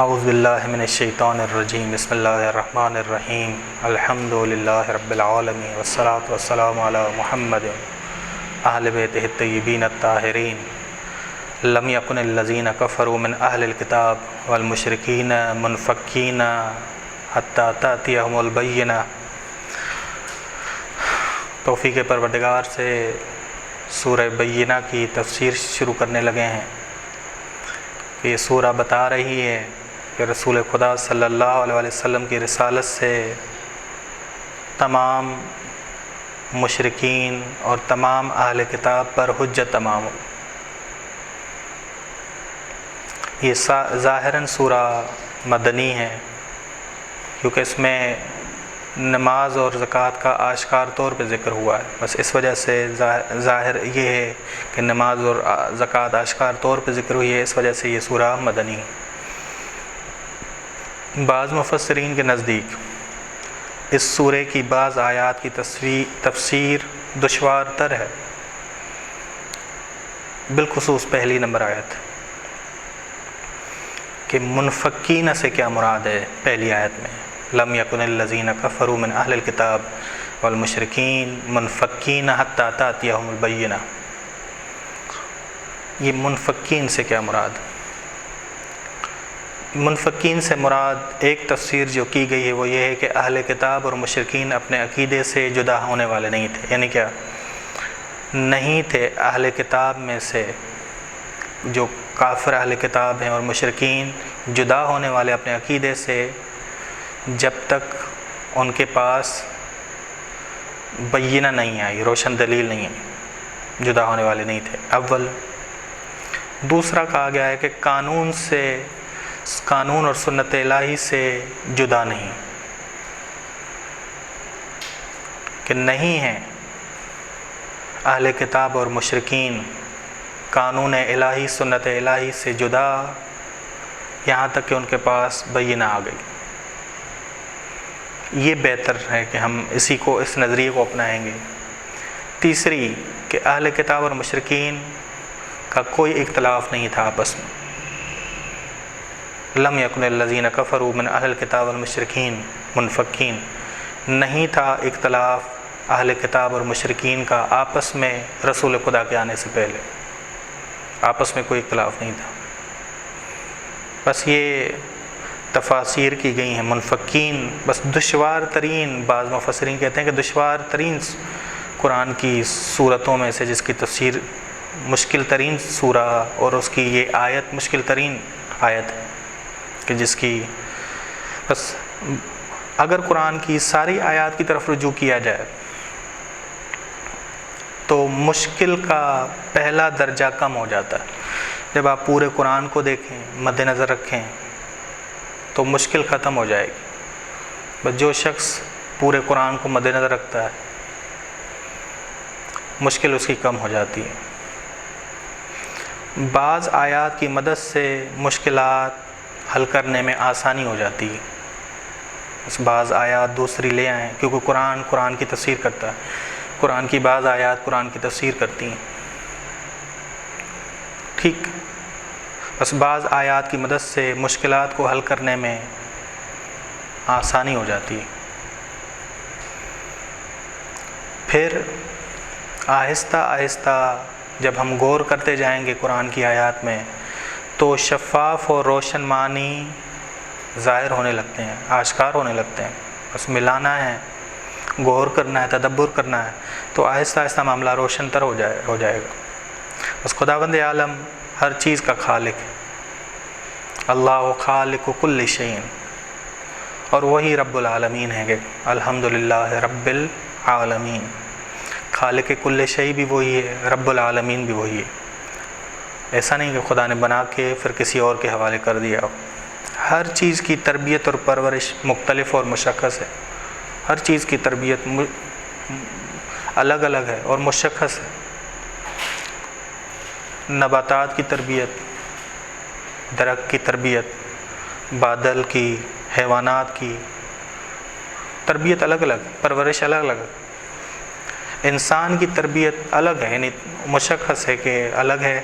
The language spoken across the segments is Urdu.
اعوذ باللہ من الشیطان الرجیم بسم اللہ الرحمن الرحیم الحمد للہ رب العالمین والصلاة والسلام علی محمد اہل بیتہ الطیبین الطاہرین لم یکن الذین کفروا من اہل الکتاب والمشرکین منفکین حتی تأتیہم البینہ۔ توفیق پروردگار سے سورہ بینہ کی تفسیر شروع کرنے لگے ہیں۔ یہ سورہ بتا رہی ہے کہ رسول خدا صلی اللہ علیہ وسلم کی رسالت سے تمام مشرکین اور تمام اہل کتاب پر حجت تمام ہو۔ یہ ظاہراً سورہ مدنی ہے کیونکہ اس میں نماز اور زکوٰۃ کا آشکار طور پہ ذکر ہوا ہے، بس اس وجہ سے ظاہر یہ ہے کہ نماز اور زکوٰۃ آشکار طور پہ ذکر ہوئی ہے، اس وجہ سے یہ سورہ مدنی ہے۔ بعض مفسرین کے نزدیک اس سورہ کی بعض آیات کی تفسیر دشوار تر ہے، بالخصوص پہلی نمبر آیت کہ منفکین سے کیا مراد ہے۔ پہلی آیت میں لم یکن الذین کفروا من اہل الکتاب والمشرکین منفکین حتی تأتیہم البینہ، یہ منفکین سے کیا مراد؟ منفکین سے مراد ایک تفسیر جو کی گئی ہے وہ یہ ہے کہ اہل کتاب اور مشرکین اپنے عقیدے سے جدا ہونے والے نہیں تھے، یعنی کیا نہیں تھے اہل کتاب میں سے جو کافر اہل کتاب ہیں اور مشرکین جدا ہونے والے اپنے عقیدے سے جب تک ان کے پاس بینہ نہیں آئی، روشن دلیل نہیں آئی، جدا ہونے والے نہیں تھے اول۔ دوسرا کہا گیا ہے کہ قانون اور سنت الہی سے جدا نہیں، کہ نہیں ہیں اہل کتاب اور مشرکین قانون الہی سنت الہی سے جدا یہاں تک کہ ان کے پاس بینہ آ گئی۔ یہ بہتر ہے کہ ہم اس نظریے کو اپنائیں گے۔ تیسری کہ اہل کتاب اور مشرکین کا کوئی اختلاف نہیں تھا آپس میں۔ لم یکن الذین کفروا من اہل الکتاب والمشرکین منفکین، نہیں تھا اختلاف اہل کتاب اور مشرکین کا آپس میں رسول خدا کے آنے سے پہلے، آپس میں کوئی اختلاف نہیں تھا۔ بس یہ تفاسیر کی گئی ہیں۔ منفکین بس دشوار ترین، بعض مفسرین کہتے ہیں کہ دشوار ترین قرآن کی صورتوں میں سے جس کی تفسیر مشکل ترین سورہ اور اس کی یہ آیت مشکل ترین آیت ہے کہ جس کی بس اگر قرآن کی ساری آیات کی طرف رجوع کیا جائے تو مشکل کا پہلا درجہ کم ہو جاتا ہے۔ جب آپ پورے قرآن کو دیکھیں، مد نظر رکھیں تو مشکل ختم ہو جائے گی۔ بس جو شخص پورے قرآن کو مد نظر رکھتا ہے مشکل اس کی کم ہو جاتی ہے۔ بعض آیات کی مدد سے مشکلات حل کرنے میں آسانی ہو جاتی ہے۔ بس بعض آیات دوسری لے آئیں کیونکہ قرآن کی تفسیر کرتا ہے، قرآن کی بعض آیات قرآن کی تفسیر کرتی ہیں، ٹھیک۔ بس بعض آیات کی مدد سے مشکلات کو حل کرنے میں آسانی ہو جاتی ہے۔ پھر آہستہ آہستہ جب ہم غور کرتے جائیں گے قرآن کی آیات میں تو شفاف اور روشن معنی ظاہر ہونے لگتے ہیں، آشکار ہونے لگتے ہیں۔ بس ملانا ہے، غور کرنا ہے، تدبر کرنا ہے تو آہستہ آہستہ معاملہ روشن تر ہو جائے گا۔ بس خداوند عالم ہر چیز کا خالق ہے، اللہ خالق کل شیء، اور وہی رب العالمین ہے کہ الحمدللہ رب العالمین، خالق کل شیء بھی وہی ہے، رب العالمین بھی وہی ہے۔ ایسا نہیں کہ خدا نے بنا کے پھر کسی اور کے حوالے کر دیا ہو۔ ہر چیز کی تربیت اور پرورش مختلف اور مشخص ہے، ہر چیز کی تربیت الگ الگ ہے اور مشخص ہے۔ نباتات کی تربیت، درخت کی تربیت، بادل کی، حیوانات کی تربیت الگ الگ، پرورش الگ الگ۔ انسان کی تربیت الگ ہے، یعنی مشخص ہے کہ الگ ہے۔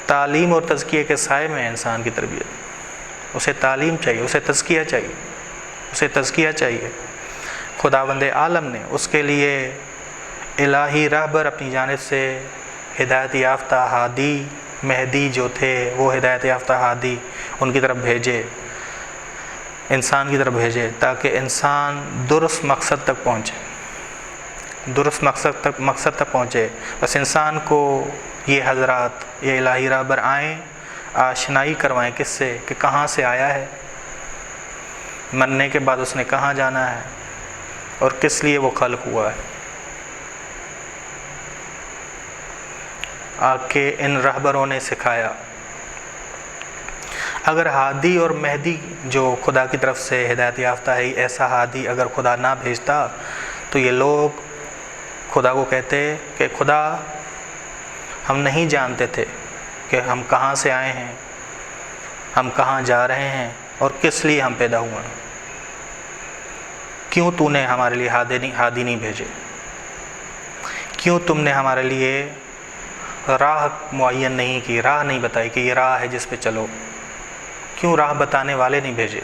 تعلیم اور تزکیے کے سائے میں انسان کی تربیت، اسے تعلیم چاہیے، اسے تزکیہ چاہیے، اسے تزکیہ چاہیے۔ خداوند عالم نے اس کے لیے الہی رہبر اپنی جانب سے ہدایت یافتہ ہادی مہدی جو تھے، وہ ہدایت یافتہ ہادی ان کی طرف بھیجے، انسان کی طرف بھیجے، تاکہ انسان درست مقصد تک پہنچے، درست مقصد تک پہنچے۔ بس انسان کو یہ حضرات، یہ الہی رہبر آئیں، آشنائی کروائیں کس سے، کہ کہاں سے آیا ہے، مرنے کے بعد اس نے کہاں جانا ہے، اور کس لیے وہ خلق ہوا ہے۔ آ کے ان رہبروں نے سکھایا۔ اگر ہادی اور مہدی جو خدا کی طرف سے ہدایت یافتہ ہے، ایسا ہادی اگر خدا نہ بھیجتا تو یہ لوگ خدا کو کہتے کہ خدا ہم نہیں جانتے تھے کہ ہم کہاں سے آئے ہیں، ہم کہاں جا رہے ہیں، اور کس لیے ہم پیدا ہوئے ہیں، کیوں تو نے ہمارے لیے ہادی نہیں بھیجے، کیوں تم نے ہمارے لیے راہ معین نہیں کی، راہ نہیں بتائی کہ یہ راہ ہے جس پہ چلو، کیوں راہ بتانے والے نہیں بھیجے۔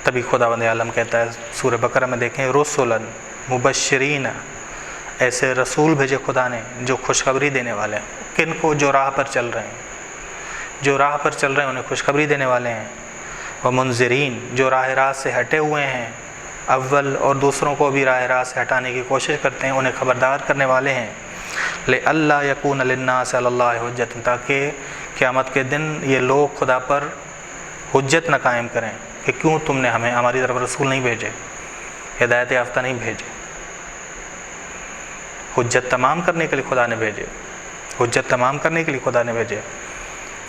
تبھی خداوند عالم کہتا ہے سورہ بقرہ میں دیکھیں، رسولن مبشرین، ایسے رسول بھیجے خدا نے جو خوشخبری دینے والے ہیں۔ کن کو؟ جو راہ پر چل رہے ہیں، جو راہ پر چل رہے ہیں انہیں خوشخبری دینے والے ہیں۔ ومنذرین، جو راہ راست سے ہٹے ہوئے ہیں، اول اور دوسروں کو بھی راہ راست سے ہٹانے کی کوشش کرتے ہیں، انہیں خبردار کرنے والے ہیں۔ لِأَلَّا يَكُونَ لِلنَّاسِ عَلَى اللَّهِ حُجَّةٌ، تاکہ قیامت کے دن یہ لوگ خدا پر حجت نہ قائم کریں کہ کیوں تم نے ہمیں ہماری طرف رسول نہیں بھیجے، ہدایت یافتہ نہیں بھیجے۔ حجت تمام کرنے کے لیے خدا نے بھیجے، حجت تمام کرنے کے لیے خدا نے بھیجے۔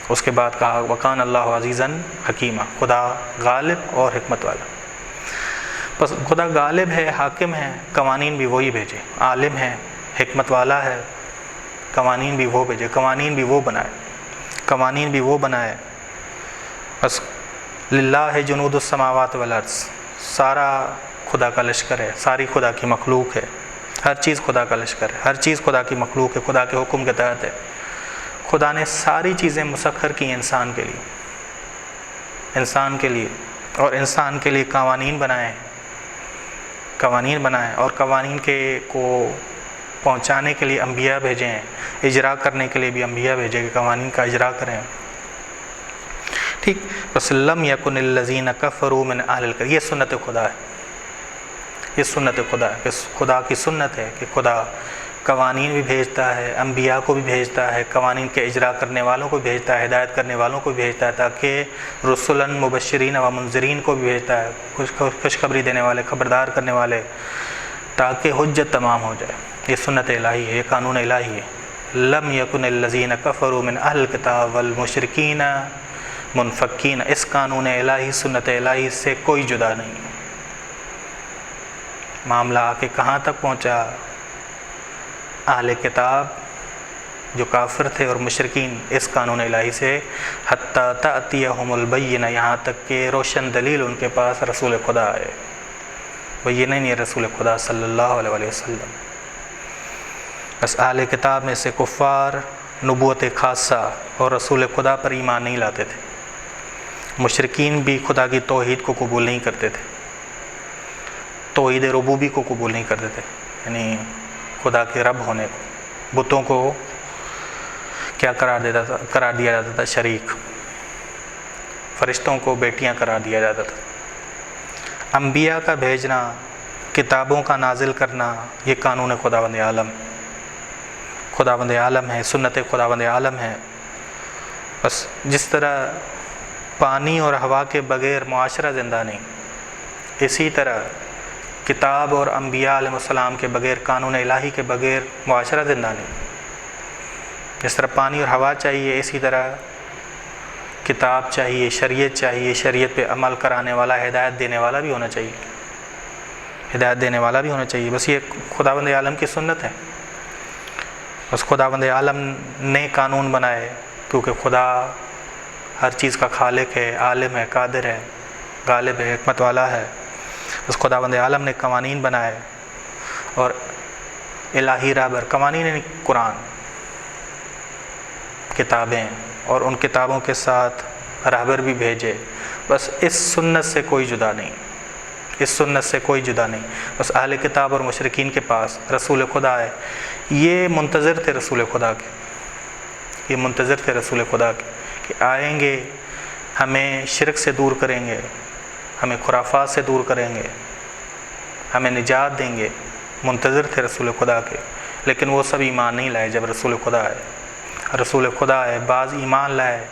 اس کے بعد کہا وَقَانَ اللَّهُ عَزِيزًا حَكِيمًا، خدا غالب اور حکمت والا۔ بس خدا غالب ہے، حاکم ہے، قوانین بھی وہی بھیجے، عالم ہے، حکمت والا ہے، قوانین بھی وہ بھیجے، قوانین بھی وہ بنائے، قوانین بھی وہ بنائے۔ بس للہ جنود السماوات والارض، سارا خدا کا لشکر ہے، ساری خدا کی مخلوق ہے، ہر چیز خدا کا لشکر ہے، ہر چیز خدا کی مخلوق ہے، خدا کے حکم کے تحت ہے۔ خدا نے ساری چیزیں مسخر کی انسان کے لیے، انسان کے لیے، اور انسان کے لیے قوانین بنائے، قوانین بنائے، اور قوانین کو پہنچانے کے لیے انبیاء بھیجے ہیں، اجرا کرنے کے لیے بھی انبیاء بھیجے کہ قوانین کا اجرا کریں۔ ٹھیک، بس لم یکن الذین کفروا من اہل الکتاب، یہ سنت خدا ہے، یہ سنت خدا ہے، کہ خدا کی سنت ہے کہ خدا قوانین بھی بھیجتا ہے، انبیاء کو بھی بھیجتا ہے، قوانین کے اجرا کرنے والوں کو بھی بھیجتا ہے، ہدایت کرنے والوں کو بھی بھیجتا ہے، تاکہ رسلاً مبشرین و منذرین کو بھی بھیجتا ہے، خوشخبری دینے والے، خبردار کرنے والے، تاکہ حجت تمام ہو جائے۔ یہ سنت الہی ہے، یہ قانون الہی ہے۔ لم یکن الذین کفروا من اہل الکتاب والمشرکین منفکین، اس قانون الہی، سنت الہی سے کوئی جدا نہیں ہے۔ معاملہ آ کے کہاں تک پہنچا؟ اہل کتاب جو کافر تھے اور مشرکین اس قانون الہی سے حتیٰ تأتیہم البینہ، یہاں تک کہ روشن دلیل ان کے پاس رسول خدا آئے، بینہ نہیں رسول خدا صلی اللہ علیہ وسلم۔ بس اہل کتاب میں سے کفار نبوت خاصہ اور رسول خدا پر ایمان نہیں لاتے تھے، مشرکین بھی خدا کی توحید کو قبول نہیں کرتے تھے، توحید ربوبی کو قبول نہیں کرتے تھے، یعنی خدا کے رب ہونے کو، بتوں کو کیا قرار دیا جاتا تھا؟ شریک، فرشتوں کو بیٹیاں قرار دیا جاتا تھا۔ انبیاء کا بھیجنا، کتابوں کا نازل کرنا، یہ قانون خداوند عالم، خداوند عالم ہے، سنت خداوند عالم ہے۔ بس جس طرح پانی اور ہوا کے بغیر معاشرہ زندہ نہیں، اسی طرح کتاب اور انبیاء علیہ السلام کے بغیر، قانون الہی کے بغیر معاشرہ زندہ نہیں۔ جس طرح پانی اور ہوا چاہیے، اسی طرح کتاب چاہیے، شریعت چاہیے، شریعت پہ عمل کرانے والا، ہدایت دینے والا بھی ہونا چاہیے، ہدایت دینے والا بھی ہونا چاہیے۔ بس یہ خداوند عالم کی سنت ہے۔ بس خداوند عالم نے قانون بنائے، کیونکہ خدا ہر چیز کا خالق ہے، عالم ہے، قادر ہے، غالب ہے، حکمت والا ہے۔ اس خداوند عالم نے قوانین بنائے، اور الہی رہبر، قوانین یعنی قرآن، کتابیں، اور ان کتابوں کے ساتھ رہبر بھی بھیجے، بس اس سنت سے کوئی جدا نہیں، اس سنت سے کوئی جدا نہیں۔ بس اہل کتاب اور مشرکین کے پاس رسول خدا ہے، یہ منتظر تھے رسول خدا کے، یہ منتظر تھے رسول خدا کے کہ آئیں گے، ہمیں شرک سے دور کریں گے، ہمیں خرافات سے دور کریں گے، ہمیں نجات دیں گے، منتظر تھے رسول خدا کے۔ لیکن وہ سب ایمان نہیں لائے جب رسول خدا آئے، رسول خدا آئے، بعض ایمان لائے،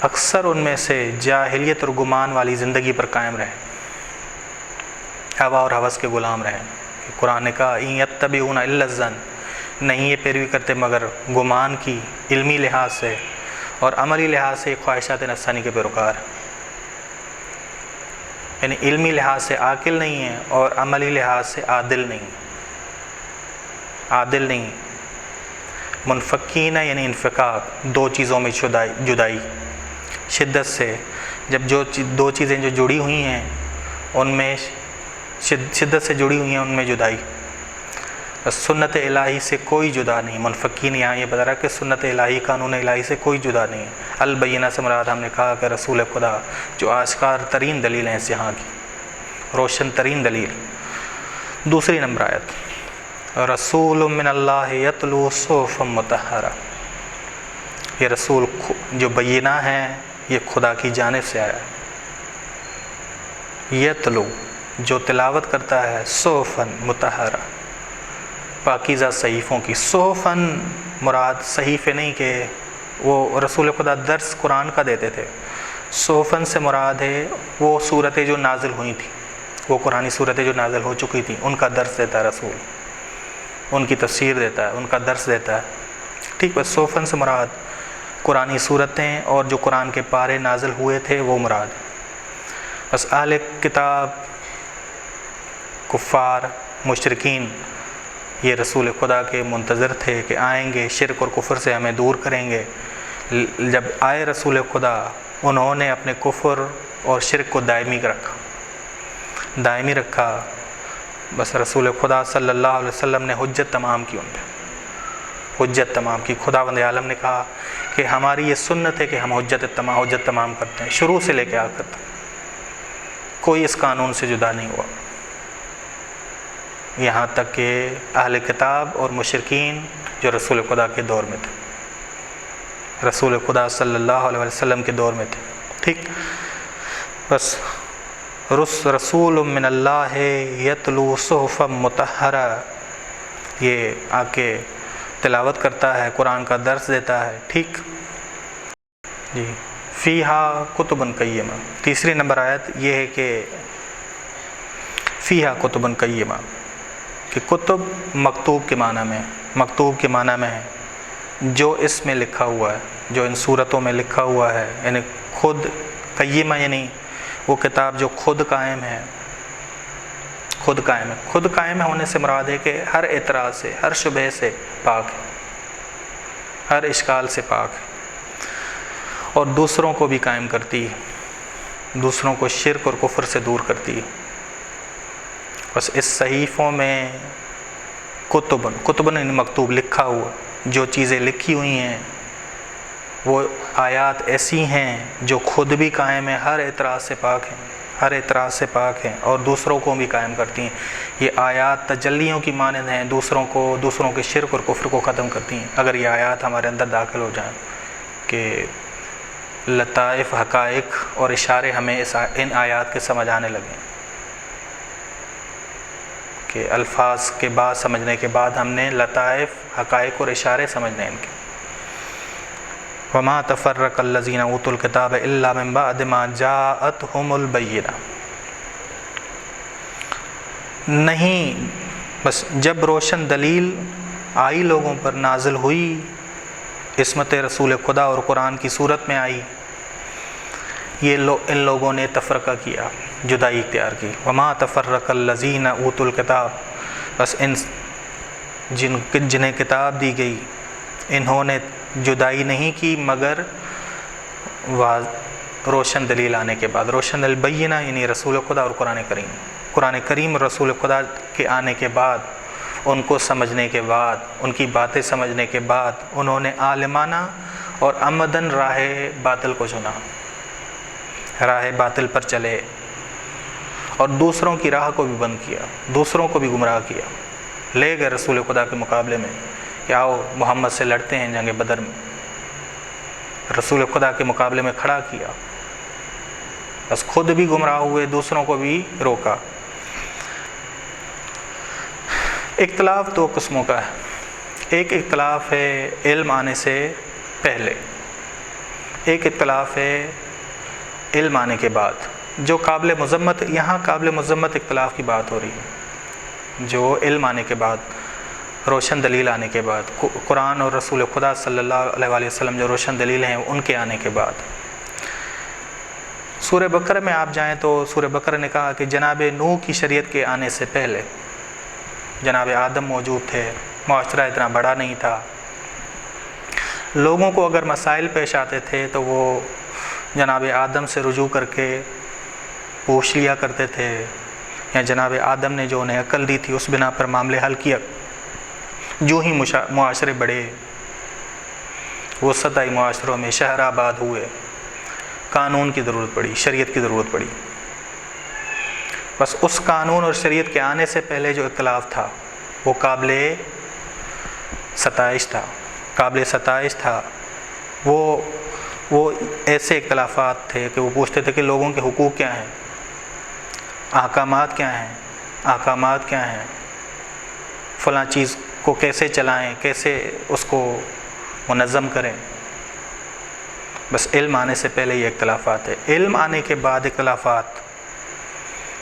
اکثر ان میں سے جاہلیت اور گمان والی زندگی پر قائم رہے، ہوا اور ہوس کے غلام رہے۔ قرآن نے کہا ان یتبعون الا الظن، نہیں یہ پیروی کرتے مگر گمان کی، علمی لحاظ سے اور عملی لحاظ سے خواہشات نفسانی کے پیروکار، یعنی علمی لحاظ سے عاقل نہیں ہے اور عملی لحاظ سے عادل نہیں، عادل نہیں۔ منفقین یعنی انفقاق، دو چیزوں میں جدائی، شدت سے، جب دو چیزیں جو جڑی ہوئی ہیں ان میں شدت سے جڑی ہوئی ہیں، ان میں جدائی۔ سنت الہی سے کوئی جدا نہیں، منفقین یہاں یہ بتا رہا ہے کہ سنت الہی، قانون الہی سے کوئی جدا نہیں۔ البینہ سے مراد ہم نے کہا کہ رسول خدا جو آشکار ترین دلیل ہیں اس جہاں کی، روشن ترین دلیل۔ دوسری نمبر آیت، رسول من اللہ یتلو صحفا مطہرہ، یہ رسول جو بینہ ہے یہ خدا کی جانب سے آیا ہے۔ یتلو جو تلاوت کرتا ہے، صحفا مطہرہ پاکیزہ صحیفوں کی۔ صحفاً مراد صحیفے نہیں کہ وہ رسول خدا درس قرآن کا دیتے تھے، صحفاً سے مراد ہے وہ صورتیں جو نازل ہوئی تھیں، وہ قرآنی صورتیں جو نازل ہو چکی تھیں ان کا درس دیتا ہے رسول، ان کی تفسیر دیتا ہے، ان کا درس دیتا ہے، ٹھیک۔ بس صحفاً سے مراد قرآنی صورتیں اور جو قرآن کے پارے نازل ہوئے تھے وہ مراد۔ بس اہل کتاب، کفار، مشرکین یہ رسول خدا کے منتظر تھے کہ آئیں گے، شرک اور کفر سے ہمیں دور کریں گے۔ جب آئے رسول خدا، انہوں نے اپنے کفر اور شرک کو دائمی رکھا۔ بس رسول خدا صلی اللہ علیہ وسلم نے حجت تمام کی، ان پہ حجت تمام کی۔ خداوند عالم نے کہا کہ ہماری یہ سنت ہے کہ ہم حجت تمام کرتے ہیں، شروع سے لے کے آخر تک، کوئی اس قانون سے جدا نہیں ہوا، یہاں تک کہ اہل کتاب اور مشرکین جو رسول خدا کے دور میں تھے، رسول خدا صلی اللہ علیہ وسلم کے دور میں تھے، ٹھیک۔ بس رسول من اللہ یتلو صحفا مطہرہ، یہ آ کے تلاوت کرتا ہے، قرآن کا درس دیتا ہے، ٹھیک جی۔ فیہا کتب قیمہ، تیسری نمبر آیت یہ ہے کہ فیہا کتب قیمہ، کہ کتب مکتوب کے معنی میں، مکتوب کے معنی میں ہے جو اس میں لکھا ہوا ہے، جو ان صورتوں میں لکھا ہوا ہے، یعنی خود قیمہ یعنی وہ کتاب جو خود قائم ہے، خود قائم ہے۔ خود قائم ہونے سے مراد ہے کہ ہر اعتراض سے، ہر شبہ سے پاک ہے، ہر اشکال سے پاک ہے، اور دوسروں کو بھی قائم کرتی ہے، دوسروں کو شرک اور کفر سے دور کرتی ہے۔ بس اس صحیفوں میں کتبن مکتوب لکھا ہوا، جو چیزیں لکھی ہوئی ہیں وہ آیات ایسی ہیں جو خود بھی قائم ہیں، ہر اعتراض سے پاک ہیں، ہر اعتراض سے پاک ہیں، اور دوسروں کو بھی قائم کرتی ہیں۔ یہ آیات تجلیوں کی مانند ہیں، دوسروں کے شرک اور کفر کو ختم کرتی ہیں، اگر یہ آیات ہمارے اندر داخل ہو جائیں کہ لطائف، حقائق اور اشارے ہمیں ان آیات کے سمجھ آنے لگیں، کہ الفاظ کے بعد سمجھنے کے بعد ہم نے لطائف، حقائق اور اشارے سمجھنے ان کے۔ وَمَا تَفَرَّقَ الَّذِينَ أُوتُوا الْكِتَابَ إِلَّا مِن بَعْدِ مَا جَاءَتْهُمُ الْبَيِّنَةُ، نہیں بس جب روشن دلیل آئی لوگوں پر، نازل ہوئی، عصمت رسول خدا اور قرآن کی صورت میں آئی، ان لوگوں نے تفرقہ کیا، جدائی اختیار کی۔ وَمَا تَفَرَّقَ الَّذِينَ أُوتُوا الْكِتَابَ، بس جنہیں کتاب دی گئی انہوں نے جدائی نہیں کی مگر روشن دلیل آنے کے بعد۔ روشن البینہ یعنی رسول خدا اور قرآن کریم رسول خدا کے آنے کے بعد، ان کو سمجھنے کے بعد، ان کی باتیں سمجھنے کے بعد، انہوں نے عالمانہ اور عمدن راہ باطل کو چنا، راہ باطل پر چلے اور دوسروں کی راہ کو بھی بند کیا، دوسروں کو بھی گمراہ کیا، لے گئے رسول خدا کے مقابلے میں کہ آؤ محمد سے لڑتے ہیں جنگ بدر میں، رسول خدا کے مقابلے میں کھڑا کیا، بس خود بھی گمراہ ہوئے، دوسروں کو بھی روکا۔ اختلاف دو قسموں کا ہے، ایک اختلاف ہے علم آنے سے پہلے، ایک اختلاف ہے علم آنے کے بعد، جو قابل مذمت، یہاں قابل مذمت اختلاف کی بات ہو رہی ہے، جو علم آنے کے بعد، روشن دلیل آنے کے بعد، قرآن اور رسول خدا صلی اللہ علیہ وآلہ وسلم جو روشن دلیل ہیں ان کے آنے کے بعد۔ سورہ بقرہ میں آپ جائیں تو سورہ بقرہ نے کہا کہ جناب نوح کی شریعت کے آنے سے پہلے جناب آدم موجود تھے، معاشرہ اتنا بڑا نہیں تھا، لوگوں کو اگر مسائل پیش آتے تھے تو وہ جناب آدم سے رجوع کر کے پوچھ لیا کرتے تھے، یا جناب آدم نے جو انہیں عقل دی تھی اس بنا پر معاملے حل کیا۔ جو ہی معاشرے بڑے، وسطائی معاشروں میں شہر آباد ہوئے، قانون کی ضرورت پڑی، شریعت کی ضرورت پڑی، بس اس قانون اور شریعت کے آنے سے پہلے جو اختلاف تھا وہ قابل ستائش تھا، قابل ستائش تھا۔ وہ ایسے اختلافات تھے کہ وہ پوچھتے تھے کہ لوگوں کے حقوق کیا ہیں، احکامات کیا ہیں، احکامات کیا ہیں، فلاں چیز کو کیسے چلائیں، کیسے اس کو منظم کریں۔ بس علم آنے سے پہلے یہ اختلافات ہے۔ علم آنے کے بعد اختلافات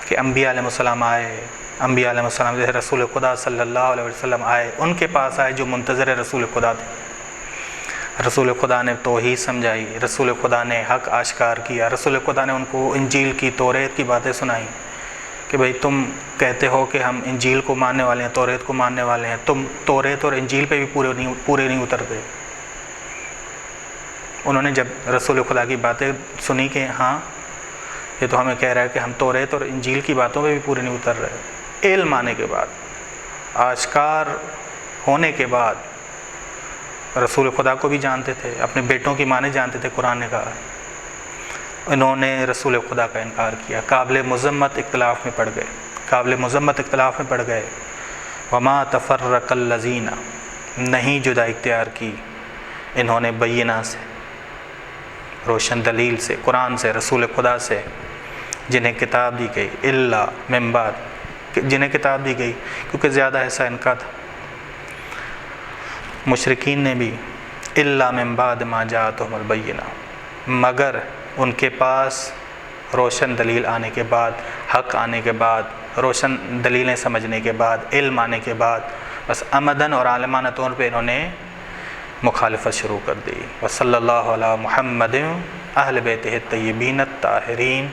کہ انبیاء علیہ السلام آئے، انبیاء علیہ السلام جیسے رسول خدا صلی اللہ علیہ وسلم آئے، ان کے پاس آئے جو منتظر رسول خدا تھے، رسول خدا نے توحید سمجھائی، رسول خدا نے حق آشکار کیا، رسول خدا نے ان کو انجیل کی، توریت کی باتیں سنائیں کہ بھئی تم کہتے ہو کہ ہم انجیل کو ماننے والے ہیں، توریت کو ماننے والے ہیں، تم توریت اور انجیل پہ بھی پورے نہیں اترتے۔ انہوں نے جب رسول خدا کی باتیں سنی کہ ہاں یہ تو ہمیں کہہ رہا ہے کہ ہم توریت اور انجیل کی باتوں پہ بھی پورے نہیں اتر رہے، علم آنے کے بعد، آشکار ہونے کے بعد، رسول خدا کو بھی جانتے تھے، اپنے بیٹوں کی ماں جانتے تھے، قرآن نے کہا، انہوں نے رسول خدا کا انکار کیا، قابل مذمت اختلاف میں پڑ گئے، قابل مذمت اختلاف میں پڑ گئے۔ وما تفرق الذین، نہیں جدا اختیار کی انہوں نے بینہ سے، روشن دلیل سے، قرآن سے، رسول خدا سے، جنہیں کتاب دی گئی، الا من بعد، جنہیں کتاب دی گئی، کیونکہ زیادہ حصہ ان کا تھا۔ مشرکین نے بھی الا من بعد ما جاءتهم البینہ، مگر ان کے پاس روشن دلیل آنے کے بعد، حق آنے کے بعد، روشن دلیلیں سمجھنے کے بعد، علم آنے کے بعد، بس عمدن اور عالمانہ طور پہ انہوں نے مخالفت شروع کر دی۔ وصلی اللہ علی محمد اہل بیتہ الطیبین الطاہرین۔